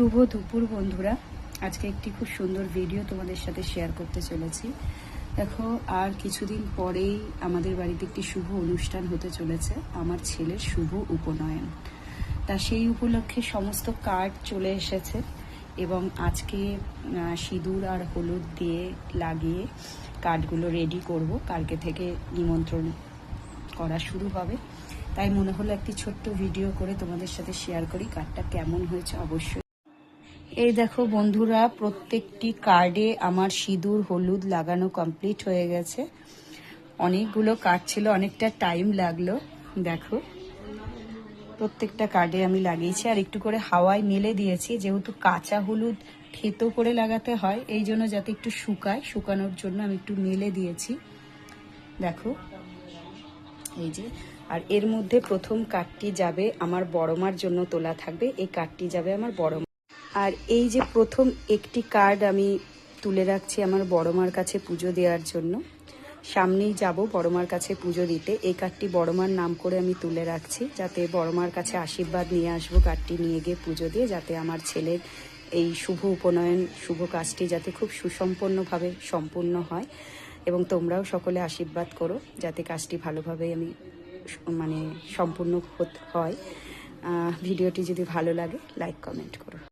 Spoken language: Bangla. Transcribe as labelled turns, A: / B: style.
A: শুভ দুপুর বন্ধুরা। আজকে একটি খুব সুন্দর ভিডিও তোমাদের সাথে শেয়ার করতে চলেছি। দেখো, আর কিছুদিন পরেই আমাদের বাড়িতে একটি শুভ অনুষ্ঠান হতে চলেছে, আমার ছেলের শুভ উপনয়ন। তা সেই উপলক্ষে সমস্ত কার্ড চলে এসেছে এবং আজকে সিঁদুর আর হলুদ দিয়ে লাগিয়ে কার্ডগুলো রেডি করব। কালকে থেকে নিমন্ত্রণ করা শুরু হবে, তাই মনে হলো একটি ছোট্ট ভিডিও করে তোমাদের সাথে শেয়ার করি কার্ডটা কেমন হয়েছে। অবশ্যই এই দেখো বন্ধুরা, প্রত্যেকটি কার্ডে আমার সিঁদুর হলুদ লাগানো কমপ্লিট হয়ে গেছে। অনেকগুলো কার্ড ছিল, অনেকটা টাইম লাগলো। দেখো, প্রত্যেকটা কার্ডে আমি লাগিয়েছি আর একটু করে হাওয়ায় মেলে দিয়েছি, যেহেতু কাঁচা হলুদ থেতো করে লাগাতে হয়, এই জন্য যাতে একটু শুকায়, শুকানোর জন্য আমি একটু মেলে দিয়েছি। দেখো এই যে, আর এর মধ্যে প্রথম কার্ডটি যাবে আমার বড় মার জন্য তোলা থাকবে, এই কার্ডটি যাবে আমার বড় মা। আর এই যে প্রথম একটি কার্ড আমি তুলে রাখছি আমার বড় মার কাছে পুজো দেওয়ার জন্য। সামনেই যাব বড় মার কাছে পুজো দিতে। এই কার্ডটি বড় মার নাম করে আমি তুলে রাখছি, যাতে বড় মার কাছে আশীর্বাদ নিয়ে আসবো কার্ডটি নিয়ে গিয়ে পুজো দিয়ে, যাতে আমার ছেলের এই শুভ উপনয়ন শুভ কাজটি যাতে খুব সুসম্পন্নভাবে সম্পূর্ণ হয় এবং তোমরাও সকলে আশীর্বাদ করো যাতে কাজটি ভালোভাবে আমি সম্পূর্ণ হয়। ভিডিওটি যদি ভালো লাগে লাইক কমেন্ট করো।